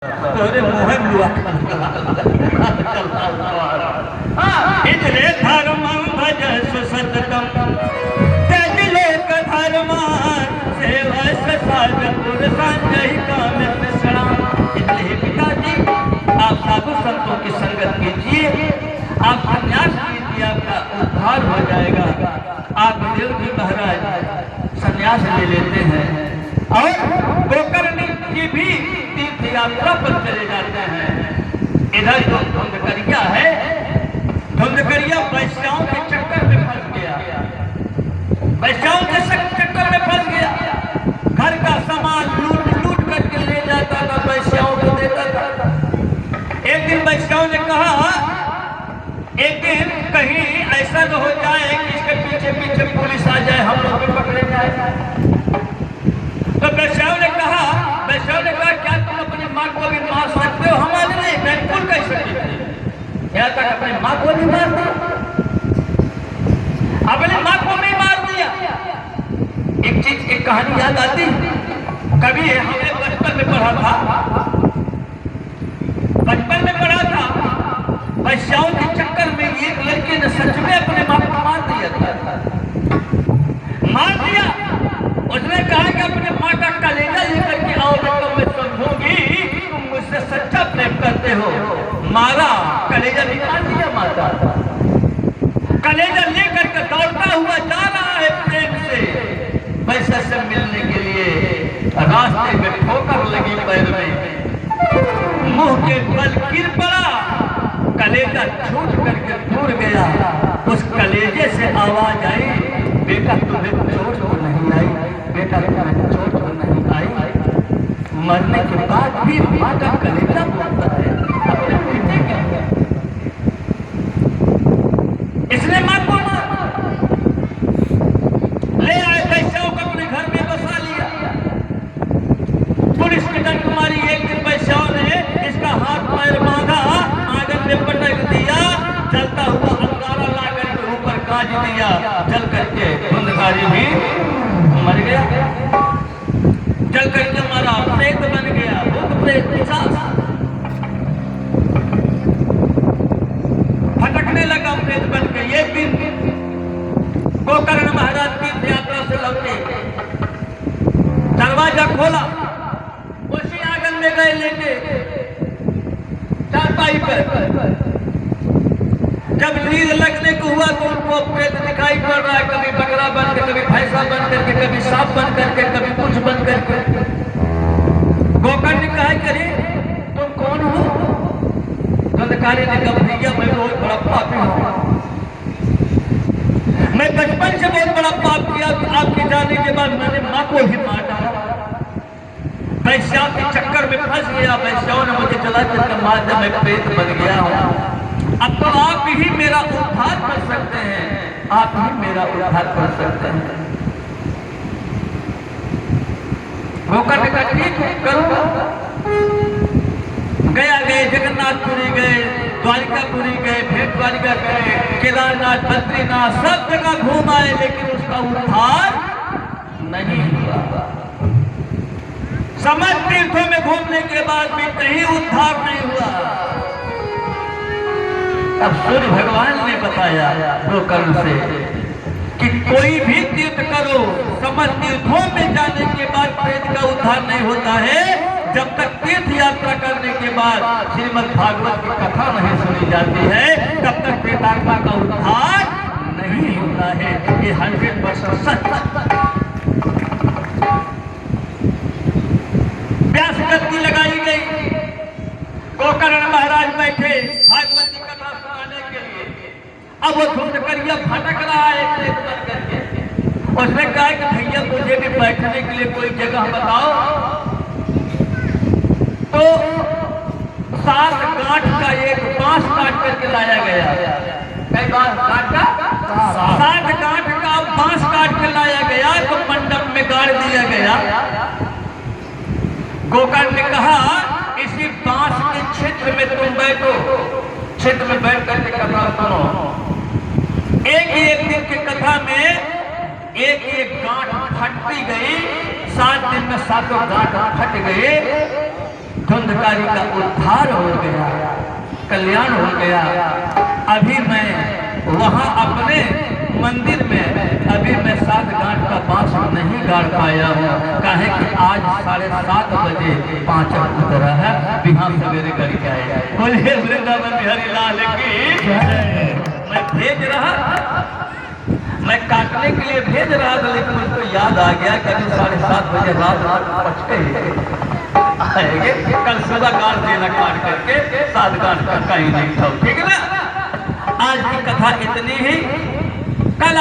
तोरे मुँह लुआ इतने धर्मं भजस सततम त्यजले धर्मान सेवस साधुर संजय काम शरण। इसलिए पिताजी आप साधु संतों की संगत कीजिए, आप संन्यास कीजिए, आपका उद्धार हो जाएगा। आप देव जी महाराज संन्यास ले लेते हैं और गोकर्ण की भी तीर्थ यात्रा पर चले जाते हैं। इधर जो धुंधकरिया है, धुंधकरिया वैश्याओं के चक्कर में फंस गया, वैश्याओं के चक्कर में फंस गया। घर का सामान लूट लूट करके ले जाता था, वैश्याओं को देता था। एक दिन वैश्याओं ने कहा, एक दिन कहीं ऐसा न हो जाए कि इसके पीछे पीछे पुलिस आ जाए, हम लोग भी पकड़े जाए। तो वैश्याओं ने कहा क्या तुम अपनी माँ को भी मार सकते हो? हमारे लिए बिल्कुल कैसे यहाँ तक अपनी माँ को भी मार दिया, अपनी माँ को भी मार दिया। एक चीज, एक कहानी याद आती, कभी हमने बचपन में पढ़ा था, वैश्याओं के चक्कर में एक लड़के ने सच में अपने माँ को मार दिया। उसने कहा कि अपने माँ का कलेजा लेकर के आओ, तो मैं समझूंगी तुम मुझसे सच्चा प्रेम करते हो। मारा, कलेजा निकाल दिया माता। कलेजा लेकर के दौड़ता हुआ जा रहा है प्रेम से वैसे से मिलने के लिए। रास्ते में ठोकर लगी पैर में, मुंह के बल गिर पड़ा, कलेजा छूट करके दूर गया। उस कलेजे से आवाज आई, बेटा तुम्हें चोट तो नहीं आई, बेटा तुम्हें चोट तो नहीं आई। मरने के बाद भी माँ का कलेजा बोलता है अपने बेटे के। इसने माँ को ले आए, वैश्याओं को अपने घर में बसा लिया। पुलिस की डंक मारी। एक दिन वैश्याओं ने इसका हाथ पैर बांधा, आंगन में पटक दिया, जलता हुआ अंगारा ला करके ऊपर काज दिया, जल करके धुंधकारी भी मर गया। जल करके मरा, प्रेत बन गया, भूत प्रेत पिशाच भटकने लगा, प्रेत बन के। एक दिन गोकर्ण महाराज तीर्थ यात्रा से लौटे, दरवाजा खोला, उसी आंगन में गए लेके चारपाई पर। जब नींद लगने को हुआ तो उनको प्रेत दिखाई पड़ रहा है, कभी बकरा बन के, कभी भैंसा बन करके, कभी सांप बन करके, कभी कुछ बन करके। गोकर्ण ने कहा, करे तुम कौन हो? धुंधकारी ने कहा, भैया मैं बहुत बड़ा पापी हूँ, मैं बचपन से बहुत बड़ा पाप किया। आपके जाने के बाद मैंने माँ को ही मार डाला, वैश्याओं के चक्कर में फंस गया, वैश्याओं ने मुझे जला कर मार दिया, मैं प्रेत बन गया हूँ। अब तो आप ही मेरा उद्धार कर सकते हैं, आप ही मेरा उद्धार कर सकते हैं। गोकर्ण का ठीक है, करूंगा। गए जगन्नाथपुरी गए, द्वारिकापुरी गए, भेंट द्वारिका गए, केदारनाथ, बद्रीनाथ, सब जगह घूम आए, लेकिन उसका उद्धार नहीं हुआ। समस्त तीर्थों में घूमने के बाद भी कहीं उद्धार नहीं हुआ। अब सूर्य भगवान ने बताया गोकर्ण से कि कोई भी तीर्थ करो, समस्त तीर्थों में जाने के बाद प्रेत का उद्धार नहीं होता है। जब तक तीर्थ यात्रा करने के बाद श्रीमद् भागवत की कथा नहीं सुनी जाती है, तब तक प्रेतात्मा का उद्धार नहीं होता है। ये 100% सच। व्यास गद्दी लगाई गई, गोकर्ण महाराज बैठे भागवत की कथा सुनाने के लिए। अब वो धुंधकरिया भटक रहा है प्रेत बन करके। उसने कहा कि भैया मुझे भी बैठने के लिए कोई जगह बताओ। तो 7 गांठ का एक बांस काट करके लाया गया। कई बार काट का 7 गांठ का बांस काट कर लाया गया, तो मंडप में गाड़ दिया गया। गोकर्ण ने कहा, इसी बांस के क्षेत्र में तुम बैठो, क्षेत्र में बैठ करके कथा सुनो। एक दिन की कथा में एक गांठ फटती गई, 7 दिन में 7 गांठ फट गए। धुंधकारी का उद्धार हो गया, कल्याण हो गया। अभी मैं वहां अपने मंदिर में अभी मैं 7 गांठ का बांस नहीं गाड़ पाया हूँ, काहे कि आज 7:30 बजे 5 उतरा है, बिहान सवेरे करके आए। बोलिए वृंदावन बिहारी लाल की जय। मैं भेज रहा, मैं काटने के लिए भेज रहा था, लेकिन मुझको याद आ गया कि अभी 7:30 बजे रात पचके आएंगे, कल सुबह गांठ देना, काट करके 7 गांठ का कहीं नहीं था। ठीक है ना। आज की कथा इतनी ही। कल